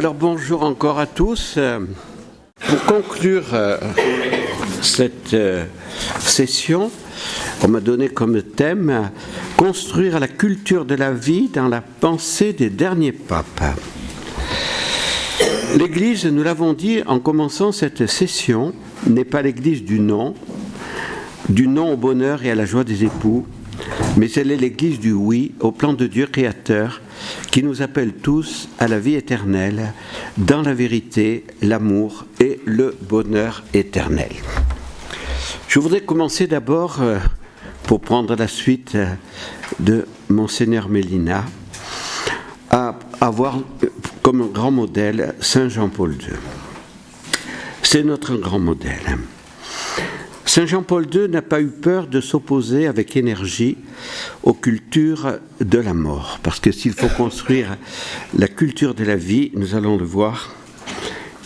Alors bonjour encore à tous. Pour conclure cette session, on m'a donné comme thème « Construire la culture de la vie dans la pensée des derniers papes ». L'Église, nous l'avons dit en commençant cette session, n'est pas l'Église du non au bonheur et à la joie des époux, mais elle est l'Église du oui au plan de Dieu créateur qui nous appelle tous à la vie éternelle dans la vérité, l'amour et le bonheur éternel. Je voudrais commencer d'abord, pour prendre la suite de Monseigneur Mélina, à avoir comme grand modèle Saint Jean-Paul II. C'est notre grand modèle. Saint Jean-Paul II n'a pas eu peur de s'opposer avec énergie aux cultures de la mort. Parce que s'il faut construire la culture de la vie, nous allons le voir,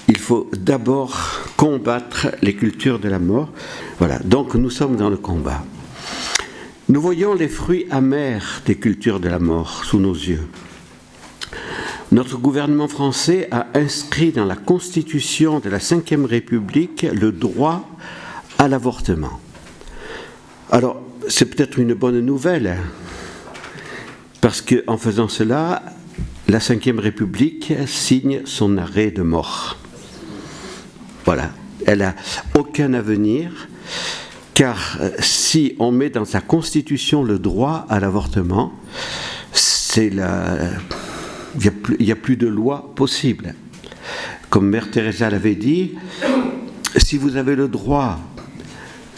il faut d'abord combattre les cultures de la mort. Voilà, donc nous sommes dans le combat. Nous voyons les fruits amers des cultures de la mort sous nos yeux. Notre gouvernement français a inscrit dans la Constitution de la Ve République le droit à l'avortement. Alors, c'est peut-être une bonne nouvelle, parce qu'en faisant cela, la Ve République signe son arrêt de mort. Voilà, elle n'a aucun avenir, car si on met dans sa Constitution le droit à l'avortement, il n'y a plus de loi possible. Comme Mère Teresa l'avait dit, si vous avez le droit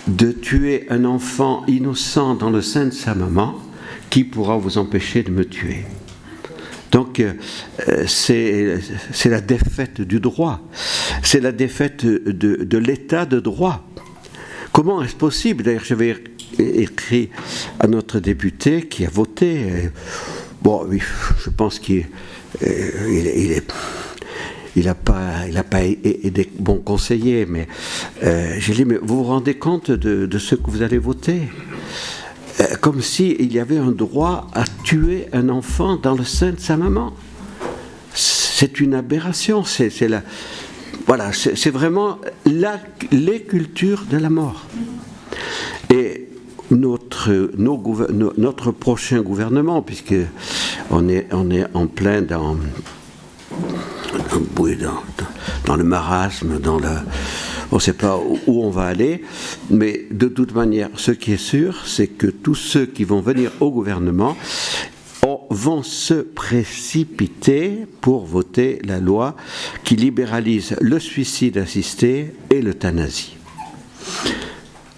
de tuer un enfant innocent dans le sein de sa maman, qui pourra vous empêcher de me tuer? Donc, c'est la défaite du droit. C'est la défaite de l'état de droit. Comment est-ce possible? D'ailleurs, j'avais écrit à notre député qui a voté. Bon, oui, je pense qu'il n'a pas été bon conseiller, mais j'ai dit, mais vous vous rendez compte de ce que vous allez voter? Comme s'il y avait un droit à tuer un enfant dans le sein de sa maman. C'est une aberration, c'est vraiment les cultures de la mort. Et notre prochain gouvernement, puisque on est en plein dans le marasme, on ne sait pas où on va aller, mais de toute manière, ce qui est sûr, c'est que tous ceux qui vont venir au gouvernement vont se précipiter pour voter la loi qui libéralise le suicide assisté et l'euthanasie.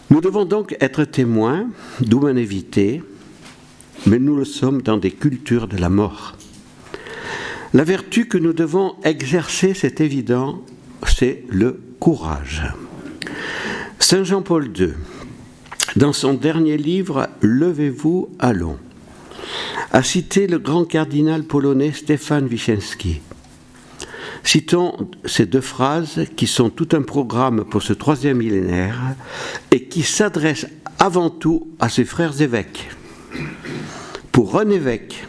Nous devons donc être témoins d'humanité, mais nous le sommes dans des cultures de la mort. La vertu que nous devons exercer, c'est évident, c'est le courage. Saint Jean-Paul II, dans son dernier livre « Levez-vous, allons », a cité le grand cardinal polonais Stefan Wyszynski. Citons ces deux phrases qui sont tout un programme pour ce troisième millénaire et qui s'adressent avant tout à ses frères évêques. Pour un évêque,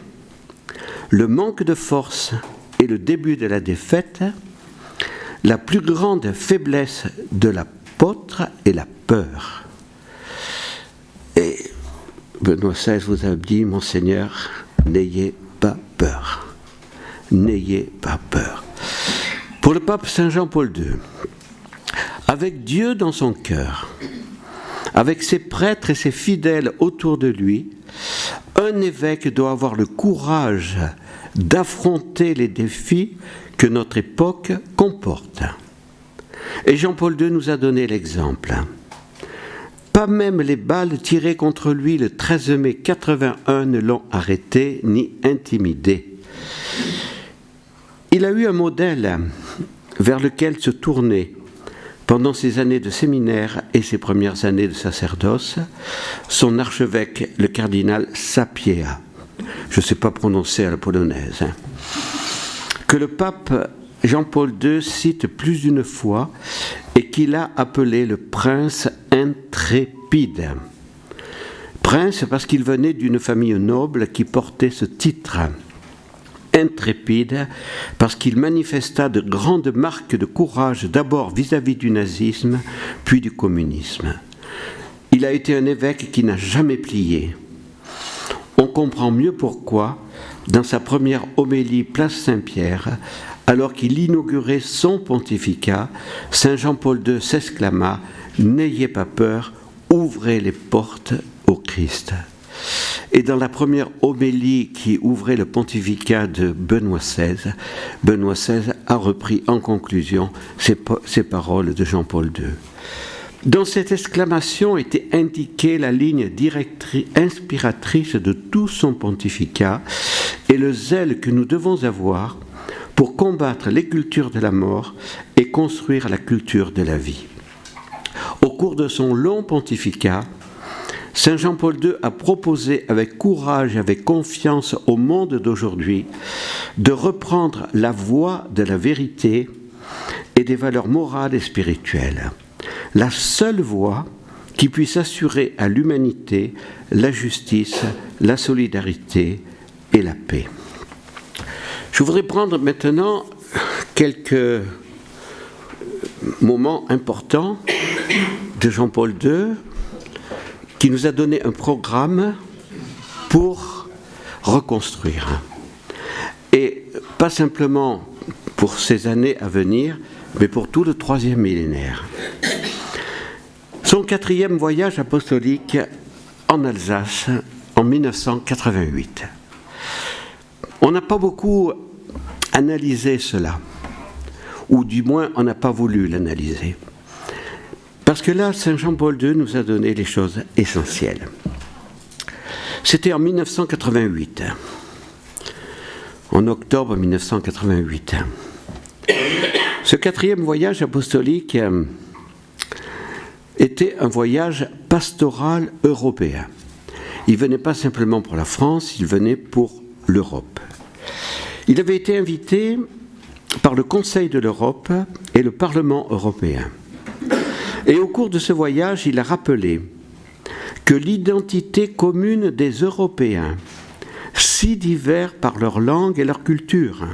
le manque de force est le début de la défaite. La plus grande faiblesse de l'apôtre est la peur. Et Benoît XVI vous a dit, Monseigneur, n'ayez pas peur. N'ayez pas peur. Pour le pape Saint Jean-Paul II, avec Dieu dans son cœur, avec ses prêtres et ses fidèles autour de lui, un évêque doit avoir le courage d'affronter les défis que notre époque comporte. Et Jean-Paul II nous a donné l'exemple. Pas même les balles tirées contre lui le 13 mai 81 ne l'ont arrêté ni intimidé. Il a eu un modèle vers lequel se tourner pendant ses années de séminaire et ses premières années de sacerdoce, son archevêque, le cardinal Sapieha. Je ne sais pas prononcer à la polonaise. Que le pape Jean-Paul II cite plus d'une fois et qu'il a appelé le prince intrépide. Prince parce qu'il venait d'une famille noble qui portait ce titre. intrépide, parce qu'il manifesta de grandes marques de courage d'abord vis-à-vis du nazisme, puis du communisme. Il a été un évêque qui n'a jamais plié. On comprend mieux pourquoi, dans sa première homélie place Saint-Pierre, alors qu'il inaugurait son pontificat, Saint Jean-Paul II s'exclama « N'ayez pas peur, ouvrez les portes au Christ ». Et dans la première homélie qui ouvrait le pontificat de Benoît XVI a repris en conclusion ces paroles de Jean-Paul II. Dans cette exclamation était indiquée la ligne inspiratrice de tout son pontificat et le zèle que nous devons avoir pour combattre les cultures de la mort et construire la culture de la vie. Au cours de son long pontificat, Saint Jean-Paul II a proposé avec courage et avec confiance au monde d'aujourd'hui de reprendre la voie de la vérité et des valeurs morales et spirituelles. La seule voie qui puisse assurer à l'humanité la justice, la solidarité et la paix. Je voudrais prendre maintenant quelques moments importants de Jean-Paul II qui nous a donné un programme pour reconstruire. Et pas simplement pour ces années à venir, mais pour tout le 3e millénaire. Son 4e voyage apostolique en Alsace en 1988. On n'a pas beaucoup analysé cela, ou du moins on n'a pas voulu l'analyser. Parce que là, Saint Jean-Paul II nous a donné les choses essentielles. C'était en 1988, en octobre 1988. Ce 4e voyage apostolique était un voyage pastoral européen. Il ne venait pas simplement pour la France, il venait pour l'Europe. Il avait été invité par le Conseil de l'Europe et le Parlement européen. Et au cours de ce voyage, il a rappelé que l'identité commune des Européens, si divers par leur langue et leur culture,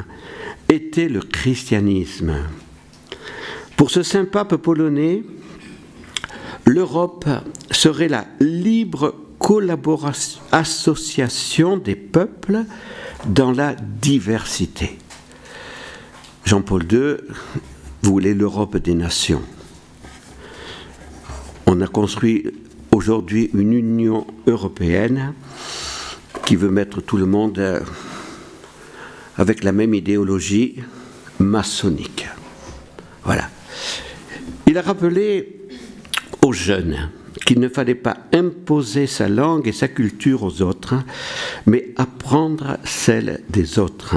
était le christianisme. Pour ce saint pape polonais, l'Europe serait la libre collaboration, association des peuples dans la diversité. Jean-Paul II voulait l'Europe des nations. On a construit aujourd'hui une Union européenne qui veut mettre tout le monde avec la même idéologie maçonnique. Voilà. Il a rappelé aux jeunes qu'il ne fallait pas imposer sa langue et sa culture aux autres, mais apprendre celle des autres.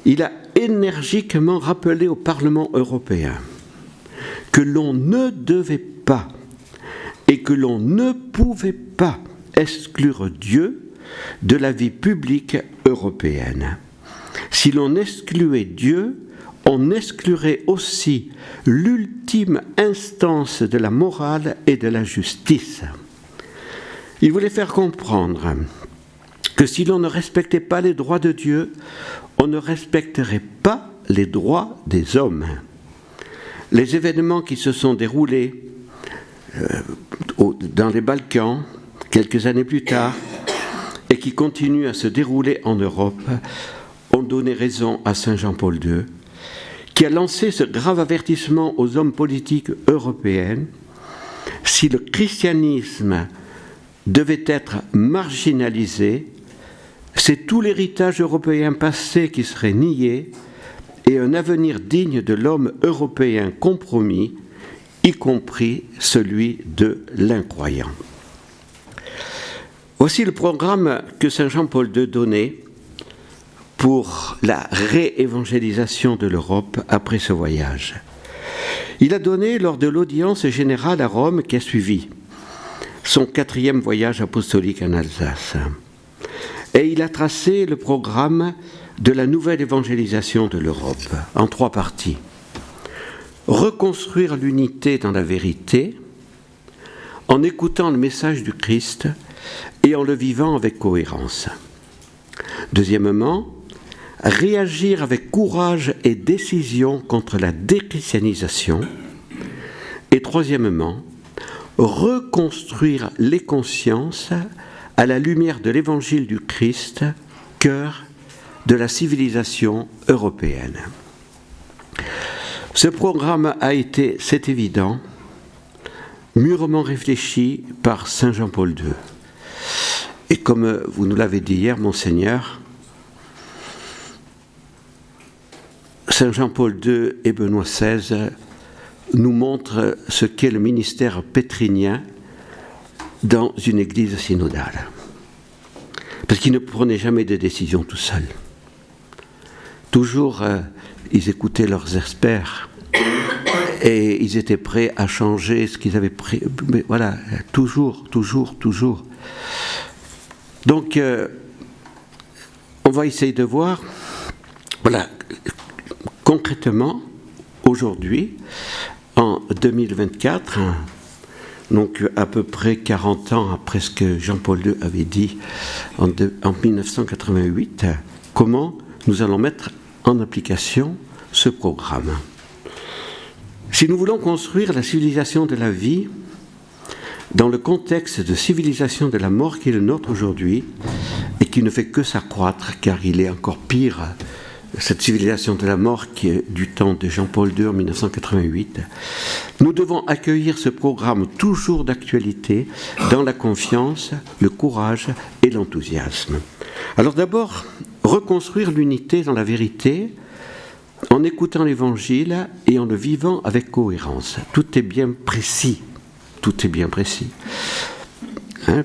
Il a énergiquement rappelé au Parlement européen que l'on ne devait pas et que l'on ne pouvait pas exclure Dieu de la vie publique européenne. Si l'on excluait Dieu, on exclurait aussi l'ultime instance de la morale et de la justice. Il voulait faire comprendre que si l'on ne respectait pas les droits de Dieu, on ne respecterait pas les droits des hommes. Les événements qui se sont déroulés dans les Balkans, quelques années plus tard, et qui continuent à se dérouler en Europe, ont donné raison à Saint Jean-Paul II, qui a lancé ce grave avertissement aux hommes politiques européens: si le christianisme devait être marginalisé, c'est tout l'héritage européen passé qui serait nié et un avenir digne de l'homme européen compromis, y compris celui de l'incroyant. Voici le programme que Saint Jean-Paul II donnait pour la réévangélisation de l'Europe après ce voyage. Il a donné lors de l'audience générale à Rome qui a suivi son 4e voyage apostolique en Alsace. Et il a tracé le programme de la nouvelle évangélisation de l'Europe en 3 parties. Reconstruire l'unité dans la vérité, en écoutant le message du Christ et en le vivant avec cohérence. Deuxièmement, réagir avec courage et décision contre la déchristianisation. Et troisièmement, reconstruire les consciences à la lumière de l'évangile du Christ, cœur de la civilisation européenne. Ce programme a été, c'est évident, mûrement réfléchi par Saint Jean-Paul II. Et comme vous nous l'avez dit hier, Monseigneur, Saint Jean-Paul II et Benoît XVI nous montrent ce qu'est le ministère pétrinien dans une église synodale. Parce qu'ils ne prenaient jamais de décision tout seuls. Toujours, ils écoutaient leurs experts et ils étaient prêts à changer ce qu'ils avaient pris. Mais voilà, toujours. Donc, on va essayer de voir, voilà, concrètement, aujourd'hui, en 2024, donc à peu près 40 ans après ce que Jean-Paul II avait dit en 1988, comment nous allons mettre en application ce programme. Si nous voulons construire la civilisation de la vie dans le contexte de civilisation de la mort qui est le nôtre aujourd'hui et qui ne fait que s'accroître car il est encore pire, cette civilisation de la mort qui est du temps de Jean-Paul II en 1988, nous devons accueillir ce programme toujours d'actualité dans la confiance, le courage et l'enthousiasme. Alors d'abord, reconstruire l'unité dans la vérité en écoutant l'Évangile et en le vivant avec cohérence. Tout est bien précis.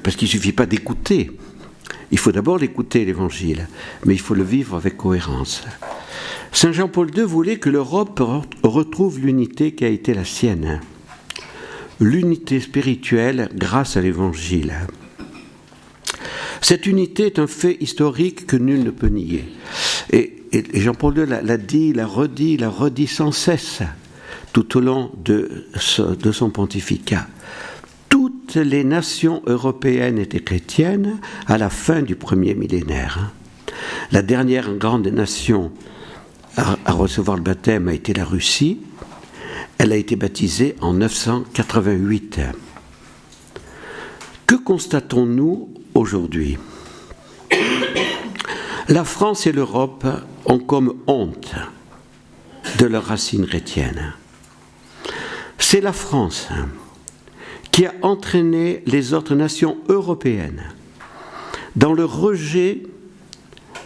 Parce qu'il ne suffit pas d'écouter. Il faut d'abord l'écouter, l'Évangile, mais il faut le vivre avec cohérence. Saint Jean-Paul II voulait que l'Europe retrouve l'unité qui a été la sienne. L'unité spirituelle grâce à l'Évangile. Cette unité est un fait historique que nul ne peut nier. Et Jean-Paul II l'a dit, l'a redit sans cesse tout au long de son pontificat. Toutes les nations européennes étaient chrétiennes à la fin du premier millénaire. La dernière grande nation à recevoir le baptême a été la Russie. Elle a été baptisée en 988. Que constatons-nous aujourd'hui ? La France et l'Europe ont comme honte de leurs racines chrétiennes. C'est la France qui a entraîné les autres nations européennes dans le rejet,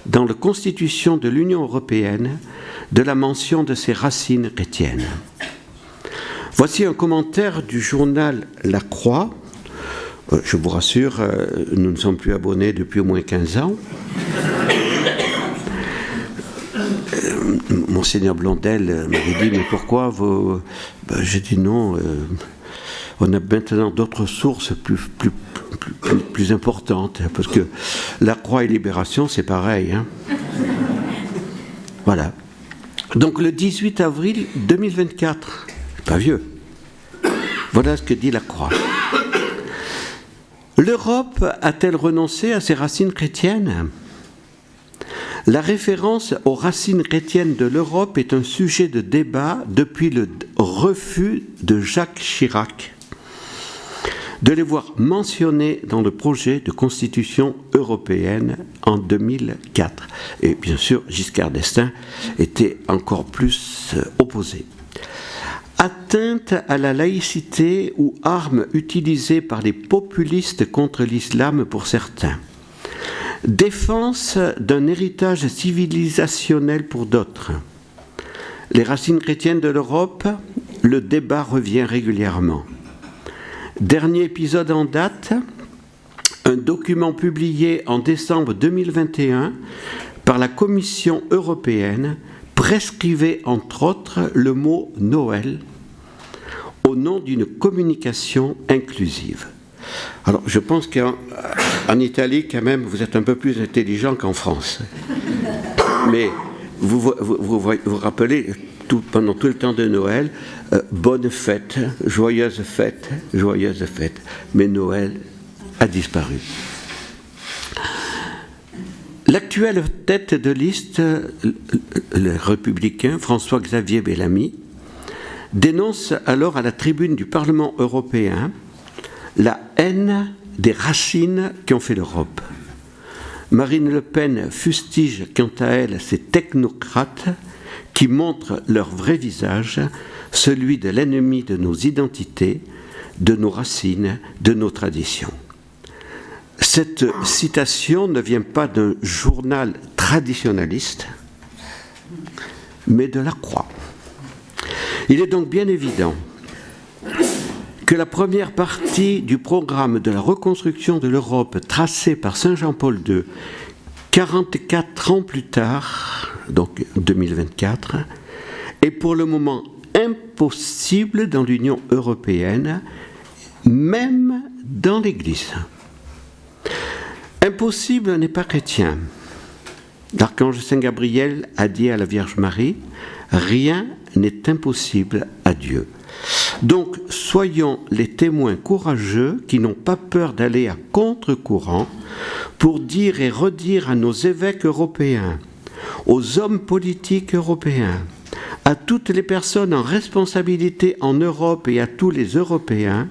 dans la constitution de l'Union européenne, de la mention de ses racines chrétiennes. Voici un commentaire du journal La Croix. Je vous rassure, nous ne sommes plus abonnés depuis au moins 15 ans. Monseigneur Blondel m'avait dit, mais pourquoi vous... J'ai dit non, on a maintenant d'autres sources plus importantes, parce que La Croix et Libération, c'est pareil. Voilà. Donc le 18 avril 2024, c'est pas vieux. Voilà ce que dit La Croix. L'Europe a-t-elle renoncé à ses racines chrétiennes ? La référence aux racines chrétiennes de l'Europe est un sujet de débat depuis le refus de Jacques Chirac de les voir mentionnés dans le projet de constitution européenne en 2004. Et bien sûr, Giscard d'Estaing était encore plus opposé. Atteinte à la laïcité ou arme utilisée par les populistes contre l'islam pour certains. Défense d'un héritage civilisationnel pour d'autres. Les racines chrétiennes de l'Europe, le débat revient régulièrement. Dernier épisode en date, un document publié en décembre 2021 par la Commission européenne prescrivait entre autres le mot Noël au nom d'une communication inclusive. Alors, je pense qu'en Italie, quand même, vous êtes un peu plus intelligent qu'en France. Mais vous rappelez, pendant tout le temps de Noël, bonne fête, joyeuse fête, joyeuse fête. Mais Noël a disparu. L'actuelle tête de liste, le républicain François-Xavier Bellamy, dénonce alors à la tribune du Parlement européen la haine des racines qui ont fait l'Europe. Marine Le Pen fustige quant à elle ces technocrates qui montrent leur vrai visage, celui de l'ennemi de nos identités, de nos racines, de nos traditions. Cette citation ne vient pas d'un journal traditionnaliste, mais de la Croix. Il est donc bien évident que la première partie du programme de la reconstruction de l'Europe tracé par Saint Jean-Paul II, 44 ans plus tard, donc 2024, est pour le moment impossible dans l'Union européenne, même dans l'Église. Impossible n'est pas chrétien. L'archange Saint Gabriel a dit à la Vierge Marie, « Rien n'est impossible à Dieu ». Donc, soyons les témoins courageux qui n'ont pas peur d'aller à contre-courant pour dire et redire à nos évêques européens, aux hommes politiques européens, à toutes les personnes en responsabilité en Europe et à tous les Européens,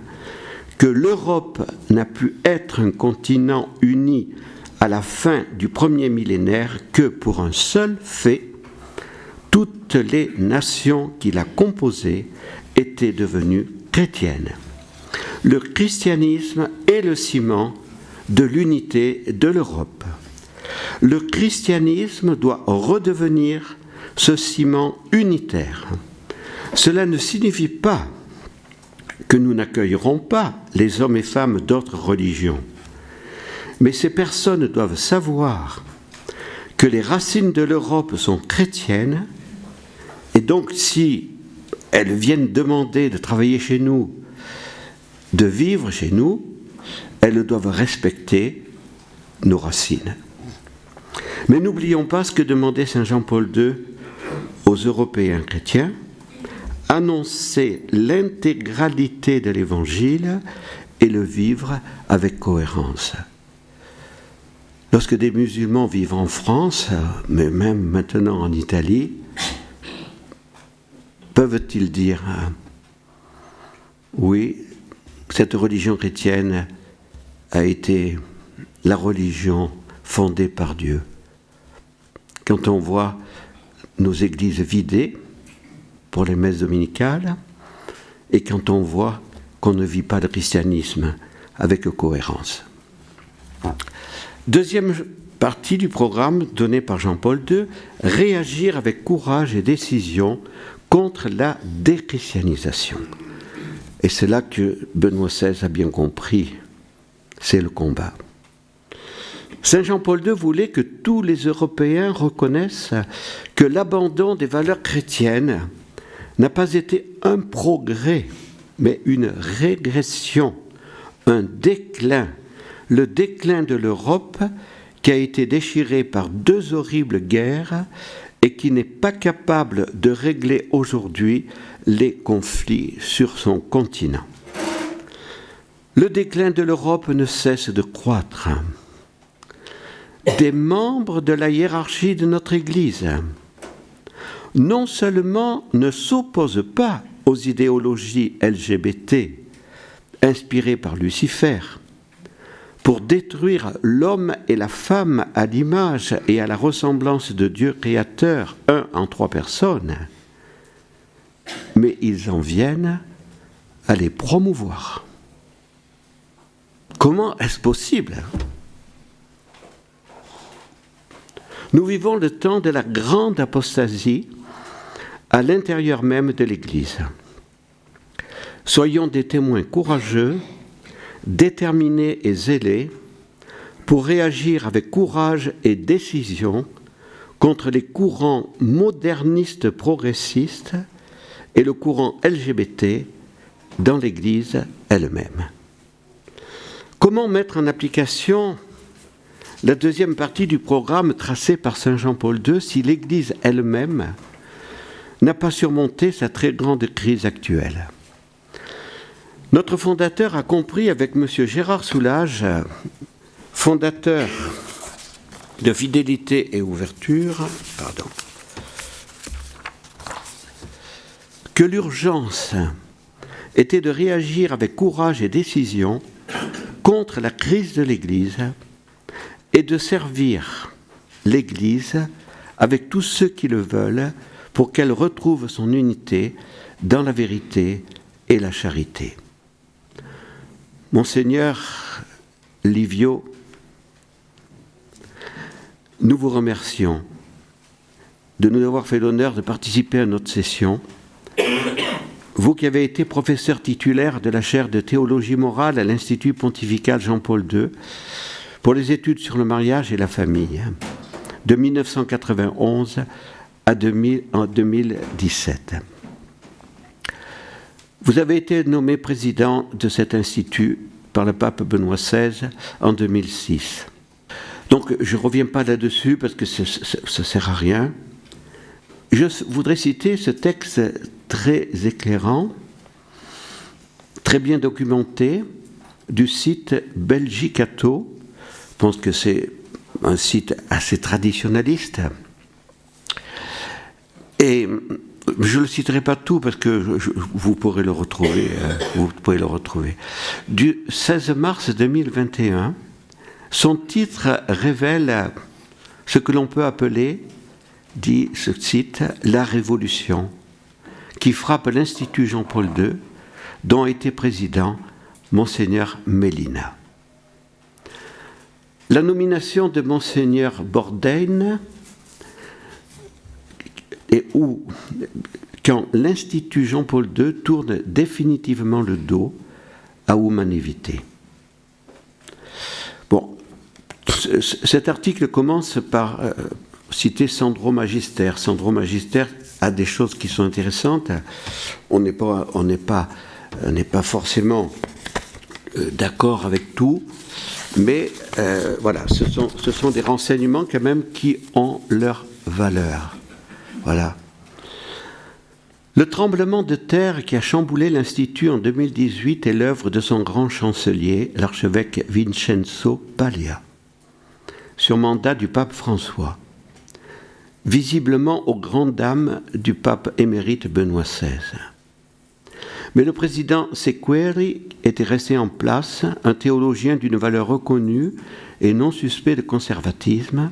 que l'Europe n'a pu être un continent uni à la fin du premier millénaire que pour un seul fait, toutes les nations qui la composaient étaient devenues chrétiennes. Le christianisme est le ciment de l'unité de l'Europe. Le christianisme doit redevenir ce ciment unitaire. Cela ne signifie pas que nous n'accueillerons pas les hommes et femmes d'autres religions. Mais ces personnes doivent savoir que les racines de l'Europe sont chrétiennes, et donc si elles viennent demander de travailler chez nous, de vivre chez nous, elles doivent respecter nos racines. Mais n'oublions pas ce que demandait Saint Jean-Paul II aux Européens chrétiens, annoncer l'intégralité de l'Évangile et le vivre avec cohérence. Lorsque des musulmans vivent en France, mais même maintenant en Italie, peuvent-ils dire oui, cette religion chrétienne a été la religion fondée par Dieu. Quand on voit nos églises vidées pour les messes dominicales et quand on voit qu'on ne vit pas le christianisme avec cohérence. Deuxième partie du programme donné par Jean-Paul II, réagir avec courage et décision contre la déchristianisation. Et c'est là que Benoît XVI a bien compris, c'est le combat. Saint Jean-Paul II voulait que tous les Européens reconnaissent que l'abandon des valeurs chrétiennes n'a pas été un progrès, mais une régression, un déclin, le déclin de l'Europe qui a été déchirée par 2 horribles guerres et qui n'est pas capable de régler aujourd'hui les conflits sur son continent. Le déclin de l'Europe ne cesse de croître. Des membres de la hiérarchie de notre Église non seulement ne s'opposent pas aux idéologies LGBT inspirées par Lucifer, pour détruire l'homme et la femme à l'image et à la ressemblance de Dieu créateur, un en 3 personnes, mais ils en viennent à les promouvoir. Comment est-ce possible ? Nous vivons le temps de la grande apostasie à l'intérieur même de l'Église. Soyons des témoins courageux, déterminés et zélés pour réagir avec courage et décision contre les courants modernistes progressistes et le courant LGBT dans l'Église elle-même. Comment mettre en application la deuxième partie du programme tracé par Saint Jean-Paul II si l'Église elle-même n'a pas surmonté sa très grande crise actuelle ? Notre fondateur a compris avec M. Gérard Soulages, fondateur de fidélité et ouverture, que l'urgence était de réagir avec courage et décision contre la crise de l'Église et de servir l'Église avec tous ceux qui le veulent pour qu'elle retrouve son unité dans la vérité et la charité. Monseigneur Livio, nous vous remercions de nous avoir fait l'honneur de participer à notre session. Vous qui avez été professeur titulaire de la chaire de théologie morale à l'Institut pontifical Jean-Paul II pour les études sur le mariage et la famille, de 1991 à 2017. Vous avez été nommé président de cet institut par le pape Benoît XVI en 2006. Donc je ne reviens pas là-dessus parce que ça ne sert à rien. Je voudrais citer ce texte très éclairant, très bien documenté, du site Belgicato. Je pense que c'est un site assez traditionnaliste. Et je ne le citerai pas tout parce que vous pourrez le retrouver. Du 16 mars 2021, son titre révèle ce que l'on peut appeler, dit ce site, la révolution qui frappe l'Institut Jean-Paul II, dont était président Monseigneur Mélina. La nomination de Monseigneur Bourdain, et où, quand l'Institut Jean-Paul II tourne définitivement le dos à Humanevité. Bon, cet article commence par citer Sandro Magister. Sandro Magister a des choses qui sont intéressantes. On n'est pas forcément d'accord avec tout, mais voilà, ce sont des renseignements quand même qui ont leur valeur. Voilà. Le tremblement de terre qui a chamboulé l'Institut en 2018 est l'œuvre de son grand chancelier, l'archevêque Vincenzo Paglia, sur mandat du pape François, visiblement aux grandes dames du pape émérite Benoît XVI. Mais le président Sequeri était resté en place, un théologien d'une valeur reconnue et non suspect de conservatisme,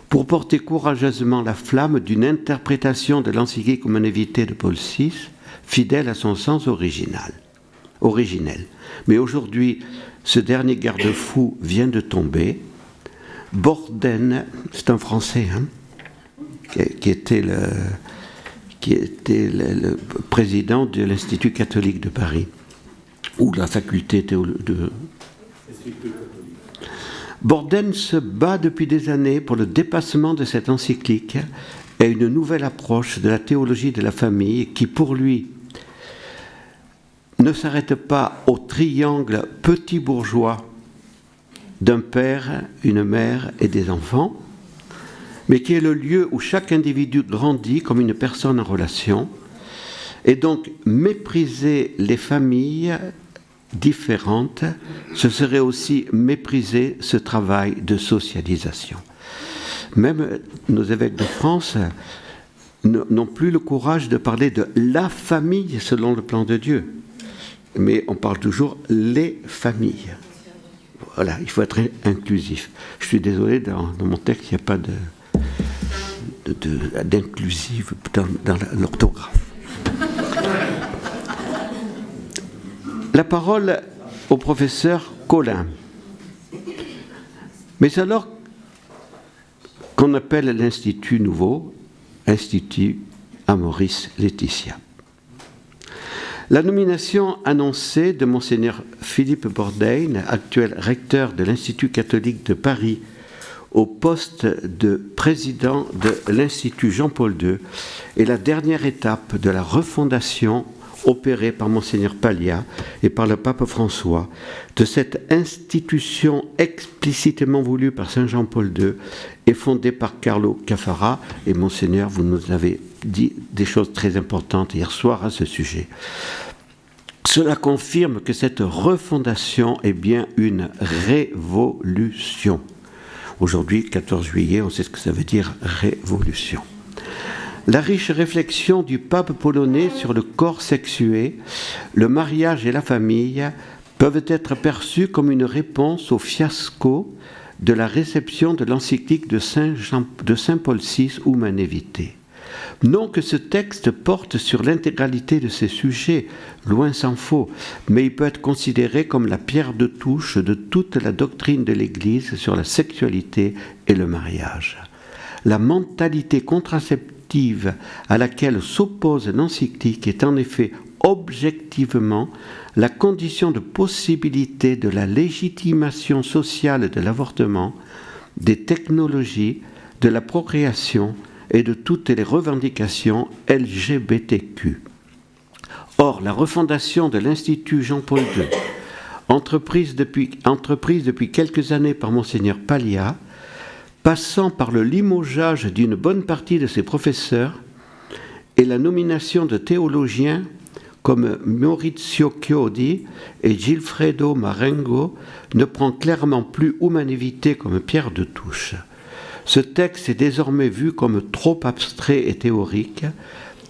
pour porter courageusement la flamme d'une interprétation de l'encyclique Humanevité de Paul VI, fidèle à son sens originel. Mais aujourd'hui, ce dernier garde-fou vient de tomber. Bourdain, c'est un Français, qui était le président de l'Institut catholique de Paris, ou la faculté de... Bourdain se bat depuis des années pour le dépassement de cette encyclique et une nouvelle approche de la théologie de la famille qui, pour lui, ne s'arrête pas au triangle petit bourgeois d'un père, une mère et des enfants, mais qui est le lieu où chaque individu grandit comme une personne en relation, et donc mépriser les familles différentes, ce serait aussi mépriser ce travail de socialisation. Même nos évêques de France n'ont plus le courage de parler de la famille selon le plan de Dieu, mais on parle toujours les familles. Voilà, il faut être inclusif. Je suis désolé, dans mon texte, il n'y a pas d'inclusive dans l'orthographe. La parole au professeur Colin. Mais alors qu'on appelle l'Institut nouveau, Institut Amoris Laetitia. La nomination annoncée de Monseigneur Philippe Bourdain, actuel recteur de l'Institut catholique de Paris, au poste de président de l'Institut Jean-Paul II, est la dernière étape de la refondation opérée par Monseigneur Paglia et par le pape François de cette institution explicitement voulue par Saint Jean-Paul II et fondée par Carlo Caffarra. Et Monseigneur, vous nous avez dit des choses très importantes hier soir à ce sujet. Cela confirme que cette refondation est bien une révolution. Aujourd'hui, 14 juillet, on sait ce que ça veut dire révolution. La riche réflexion du pape polonais sur le corps sexué, le mariage et la famille peuvent être perçus comme une réponse au fiasco de la réception de l'encyclique de Saint Paul VI, Humanae Vitae. Non que ce texte porte sur l'intégralité de ces sujets, loin s'en faut, mais il peut être considéré comme la pierre de touche de toute la doctrine de l'Église sur la sexualité et le mariage. La mentalité contraceptive à laquelle s'oppose l'encyclique est en effet objectivement la condition de possibilité de la légitimation sociale de l'avortement, des technologies, de la procréation et de toutes les revendications LGBTQ. Or, la refondation de l'Institut Jean-Paul II, entreprise depuis quelques années par Monseigneur Paglia, passant par le limogeage d'une bonne partie de ses professeurs et la nomination de théologiens comme Maurizio Chiodi et Gilfredo Marengo, ne prend clairement plus Humanae Vitae comme pierre de touche. Ce texte est désormais vu comme trop abstrait et théorique.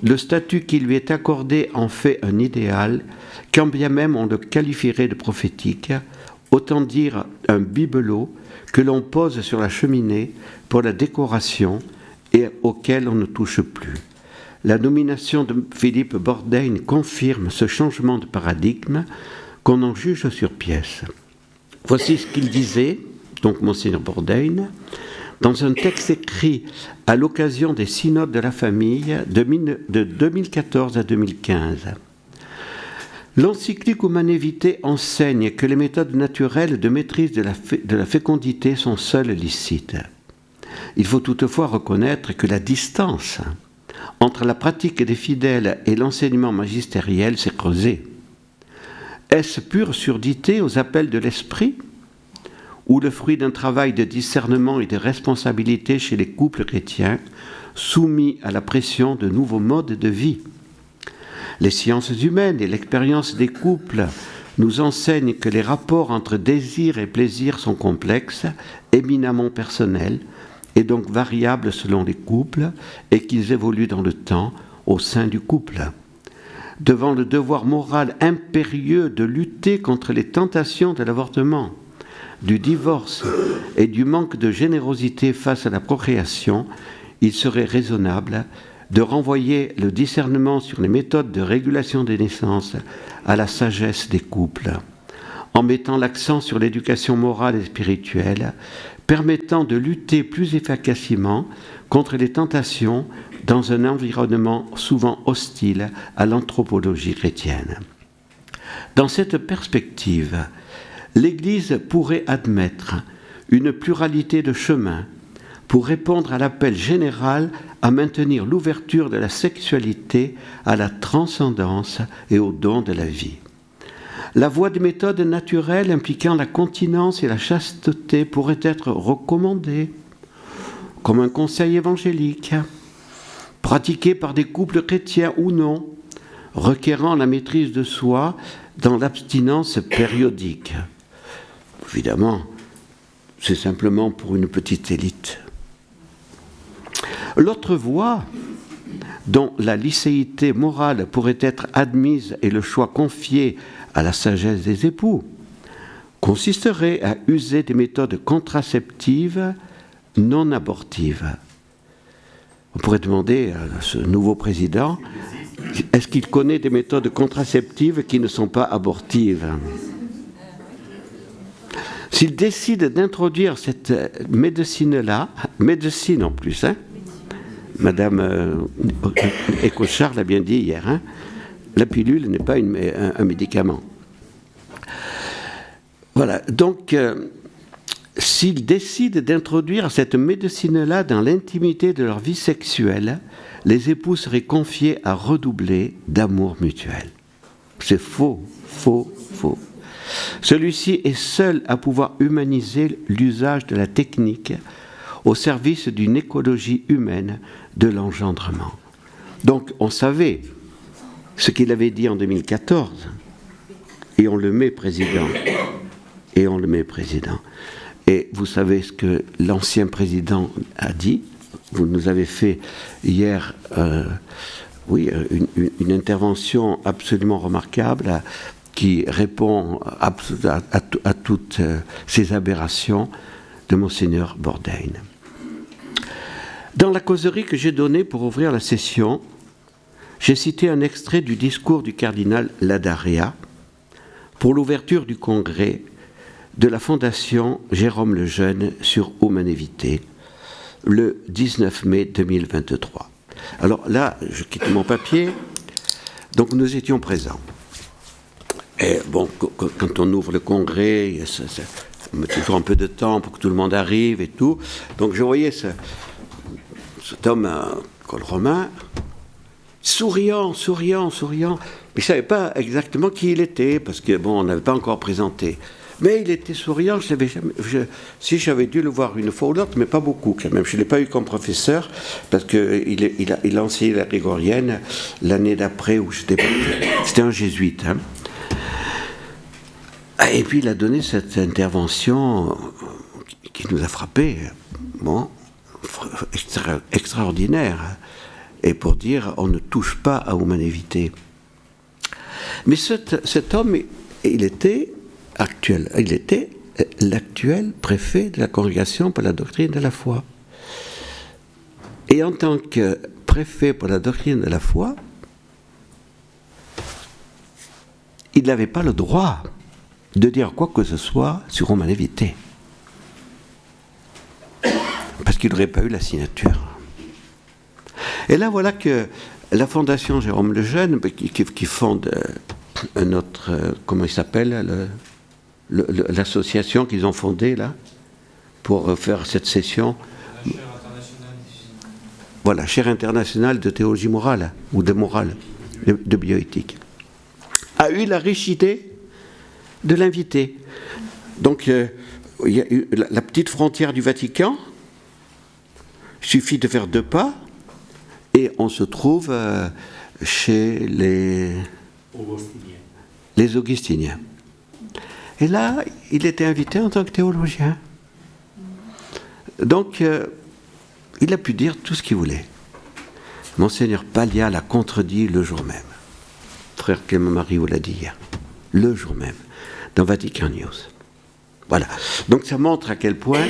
Le statut qui lui est accordé en fait un idéal, quand bien même on le qualifierait de prophétique, autant dire un bibelot que l'on pose sur la cheminée pour la décoration et auquel on ne touche plus. La nomination de Philippe Bourdain confirme ce changement de paradigme qu'on en juge sur pièce. Voici ce qu'il disait, donc Monseigneur Bourdain, dans un texte écrit à l'occasion des synodes de la famille de 2014 à 2015. L'encyclique Humanae Vitae enseigne que les méthodes naturelles de maîtrise de la fécondité sont seules licites. Il faut toutefois reconnaître que la distance entre la pratique des fidèles et l'enseignement magistériel s'est creusée. Est-ce pure surdité aux appels de l'esprit, ou le fruit d'un travail de discernement et de responsabilité chez les couples chrétiens, soumis à la pression de nouveaux modes de vie? Les sciences humaines et l'expérience des couples nous enseignent que les rapports entre désir et plaisir sont complexes, éminemment personnels, et donc variables selon les couples, et qu'ils évoluent dans le temps au sein du couple. Devant le devoir moral impérieux de lutter contre les tentations de l'avortement, du divorce et du manque de générosité face à la procréation, il serait raisonnable de renvoyer le discernement sur les méthodes de régulation des naissances à la sagesse des couples, en mettant l'accent sur l'éducation morale et spirituelle, permettant de lutter plus efficacement contre les tentations dans un environnement souvent hostile à l'anthropologie chrétienne. Dans cette perspective, l'Église pourrait admettre une pluralité de chemins pour répondre à l'appel général à maintenir l'ouverture de la sexualité à la transcendance et au don de la vie. La voie des méthodes naturelles impliquant la continence et la chasteté pourrait être recommandée comme un conseil évangélique, pratiqué par des couples chrétiens ou non, requérant la maîtrise de soi dans l'abstinence périodique. Évidemment, c'est simplement pour une petite élite. L'autre voie, dont la licéité morale pourrait être admise et le choix confié à la sagesse des époux, consisterait à user des méthodes contraceptives non abortives. On pourrait demander à ce nouveau président, est-ce qu'il connaît des méthodes contraceptives qui ne sont pas abortives ? S'il décide d'introduire cette médecine-là, médecine en plus, Madame Ecochard l'a bien dit hier, la pilule n'est pas un médicament. Voilà, donc s'ils décident d'introduire cette médecine-là dans l'intimité de leur vie sexuelle, les époux seraient confiés à redoubler d'amour mutuel. C'est faux, faux, faux. Celui-ci est seul à pouvoir humaniser l'usage de la technique au service d'une écologie humaine de l'engendrement. Donc on savait ce qu'il avait dit en 2014, et on le met président. Et vous savez ce que l'ancien président a dit. Vous nous avez fait hier une intervention absolument remarquable qui répond à toutes ces aberrations de Monseigneur Bourdain. Dans la causerie que j'ai donnée pour ouvrir la session, j'ai cité un extrait du discours du cardinal Ladaria pour l'ouverture du congrès de la Fondation Jérôme Lejeune sur Humanevité, le 19 mai 2023. Alors là, je quitte mon papier. Donc nous étions présents. Et bon, quand on ouvre le congrès, ça met toujours un peu de temps pour que tout le monde arrive et tout. Donc je voyais cet homme à col romain, souriant. Mais je ne savais pas exactement qui il était, parce que bon, on n'avait pas encore présenté. Mais il était souriant, si j'avais dû le voir une fois ou l'autre, mais pas beaucoup quand même. Je ne l'ai pas eu comme professeur, parce qu'il a enseigné la grégorienne l'année d'après où j'étais parti. C'était un jésuite. Hein. Et puis il a donné cette intervention qui nous a frappés, bon, extraordinaire. Et pour dire, on ne touche pas à Humanevité. Mais cet homme, il était l'actuel préfet de la Congrégation pour la doctrine de la foi. Et en tant que préfet pour la doctrine de la foi, il n'avait pas le droit de dire quoi que ce soit sur Humanevité. Parce qu'il n'aurait pas eu la signature. Et là, voilà que la Fondation Jérôme Lejeune, qui fonde un autre, comment il s'appelle, l'association qu'ils ont fondée là pour faire cette session. La chaire internationale. Voilà, chaire internationale de théologie morale ou de morale, de bioéthique, a eu la riche idée de l'inviter. Donc il y a eu la petite frontière du Vatican. Il suffit de faire 2 pas et on se trouve chez les Augustiniens. Et là, il était invité en tant que théologien. Donc, il a pu dire tout ce qu'il voulait. Monseigneur Pallia l'a contredit le jour même. Frère Clément Marie vous l'a dit hier. Le jour même, dans Vatican News. Voilà. Donc, ça montre à quel point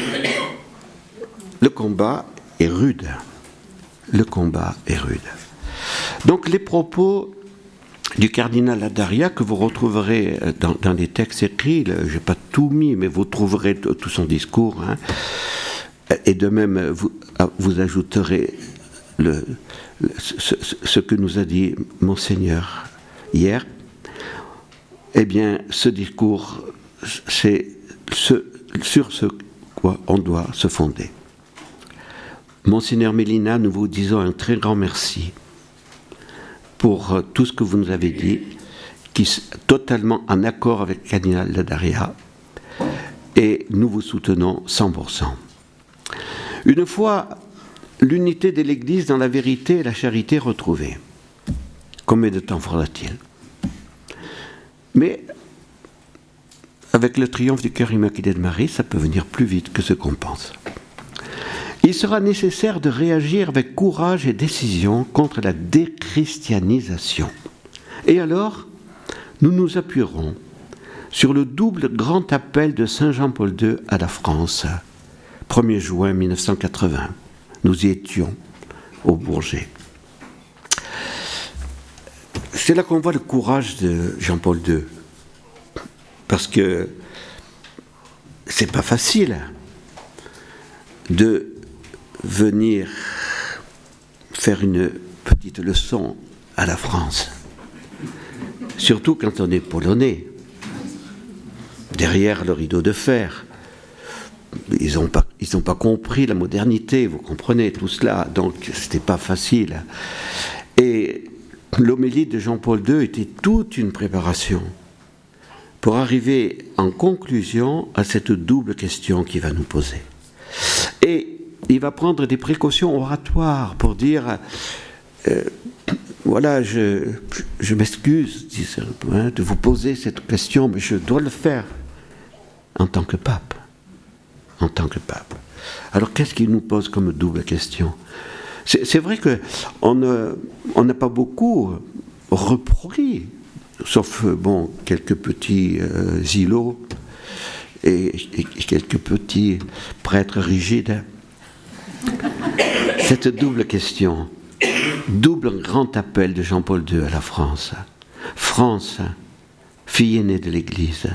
le combat est rude. Le combat est rude. Donc, les propos du cardinal Ladaria, que vous retrouverez dans les textes écrits, je n'ai pas tout mis, mais vous trouverez tout son discours, hein, et de même vous ajouterez ce que nous a dit Monseigneur hier. Eh bien, ce discours, c'est sur ce quoi on doit se fonder. Monseigneur Mélina, nous vous disons un très grand merci pour tout ce que vous nous avez dit, qui est totalement en accord avec le cardinal Ladaria, et nous vous soutenons 100%. Une fois l'unité de l'Église dans la vérité et la charité retrouvée, combien de temps faudra-t-il? Mais avec le triomphe du cœur immaculé de Marie, ça peut venir plus vite que ce qu'on pense. Il sera nécessaire de réagir avec courage et décision contre la déchristianisation. Et alors, nous nous appuierons sur le double grand appel de Saint Jean-Paul II à la France, 1er juin 1980. Nous y étions au Bourget. C'est là qu'on voit le courage de Jean-Paul II. Parce que c'est pas facile de venir faire une petite leçon à la France. Surtout quand on est polonais. Derrière le rideau de fer. Ils n'ont pas compris la modernité, vous comprenez tout cela. Donc c'était pas facile. Et l'homélie de Jean-Paul II était toute une préparation pour arriver en conclusion à cette double question qu'il va nous poser. Et il va prendre des précautions oratoires pour dire voilà, je m'excuse de vous poser cette question, mais je dois le faire en tant que pape. en tant que pape. Alors qu'est-ce qu'il nous pose comme double question ? C'est vrai qu'on n'a pas beaucoup repris, sauf quelques petits îlots et quelques petits prêtres rigides. Cette double question, double grand appel de Jean-Paul II à la France. France, fille aînée de l'Église,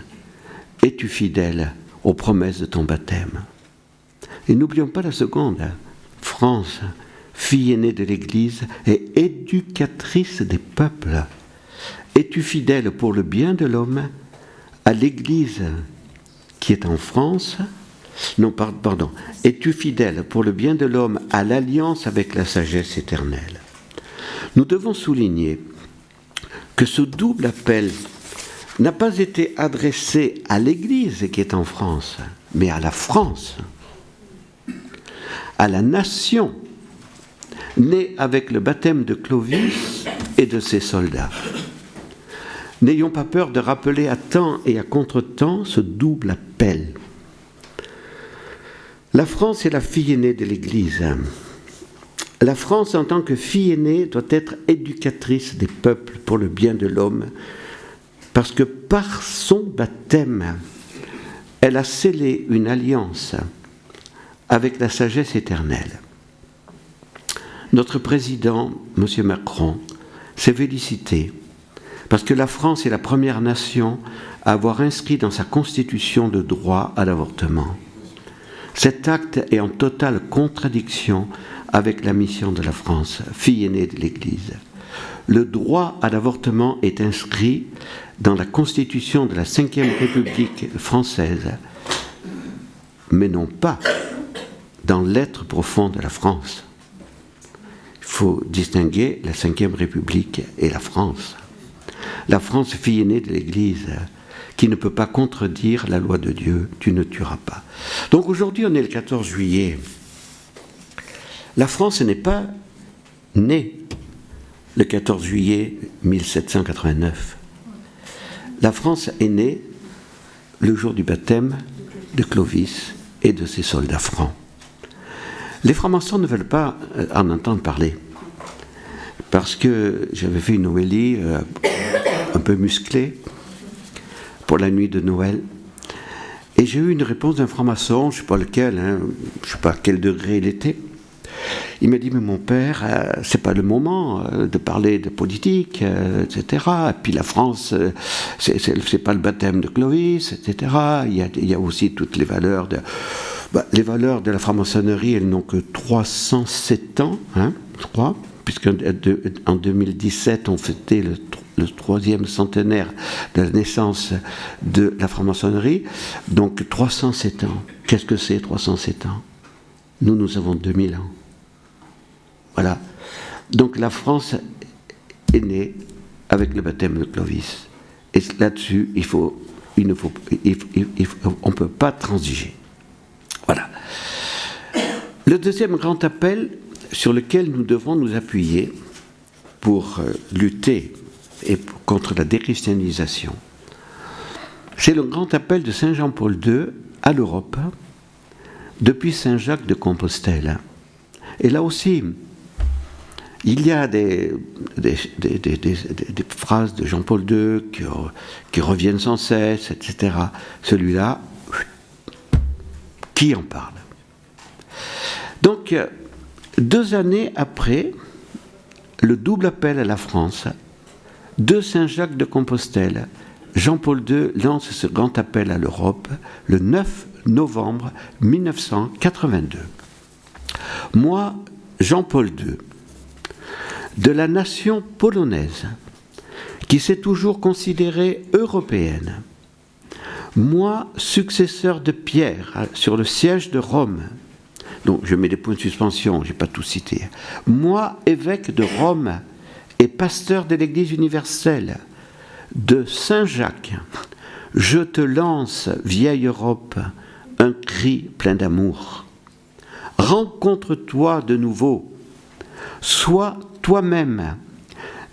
es-tu fidèle aux promesses de ton baptême ? Et n'oublions pas la seconde. France, fille aînée de l'Église et éducatrice des peuples. Es-tu fidèle pour le bien de l'homme à l'Église qui est en France ? Non, pardon. Es-tu fidèle pour le bien de l'homme à l'alliance avec la sagesse éternelle ? Nous devons souligner que ce double appel n'a pas été adressé à l'Église qui est en France, mais à la France, à la nation, née avec le baptême de Clovis et de ses soldats. N'ayons pas peur de rappeler à temps et à contre-temps ce double appel. La France est la fille aînée de l'Église. La France, en tant que fille aînée, doit être éducatrice des peuples pour le bien de l'homme, parce que par son baptême, elle a scellé une alliance avec la sagesse éternelle. Notre président, M. Macron, s'est félicité parce que la France est la première nation à avoir inscrit dans sa constitution le droit à l'avortement. Cet acte est en totale contradiction avec la mission de la France, fille aînée de l'Église. Le droit à l'avortement est inscrit dans la Constitution de la Ve République française, mais non pas dans l'être profond de la France. Il faut distinguer la Ve République et la France. La France, fille aînée de l'Église, qui ne peut pas contredire la loi de Dieu, tu ne tueras pas. Donc aujourd'hui, on est le 14 juillet. La France n'est pas née le 14 juillet 1789. La France est née le jour du baptême de Clovis et de ses soldats francs. Les francs-maçons ne veulent pas en entendre parler, parce que j'avais fait une homélie un peu musclée pour la nuit de Noël, et j'ai eu une réponse d'un franc-maçon, je ne sais pas lequel, je ne sais pas à quel degré il était. Il m'a dit, mais mon père, c'est pas le moment de parler de politique, etc. Et puis la France, c'est pas le baptême de Clovis, etc. Il y a aussi toutes les valeurs les valeurs de la franc-maçonnerie, elles n'ont que 307 ans, je crois, puisqu'en 2017, on fêtait le 3e centenaire de la naissance de la franc-maçonnerie. Donc 307 ans. Qu'est-ce que c'est 307 ans ? Nous avons 2000 ans. Voilà. Donc la France est née avec le baptême de Clovis. Et là-dessus, on ne peut pas transiger. Voilà. Le deuxième grand appel sur lequel nous devons nous appuyer pour lutter contre la déchristianisation, c'est le grand appel de Saint Jean-Paul II à l'Europe depuis Saint Jacques de Compostelle. Et là aussi, il y a des phrases de Jean-Paul II qui reviennent sans cesse, etc. Celui-là, qui en parle ? Donc, 2 années après le double appel à la France, de Saint Jacques de Compostelle, Jean-Paul II lance ce grand appel à l'Europe le 9 novembre 1982. Moi, Jean-Paul II, de la nation polonaise, qui s'est toujours considérée européenne, moi, successeur de Pierre sur le siège de Rome, donc je mets des points de suspension, je n'ai pas tout cité, moi, évêque de Rome et pasteur de l'Église universelle de Saint-Jacques, je te lance, vieille Europe, un cri plein d'amour. Rencontre-toi de nouveau, sois toi-même,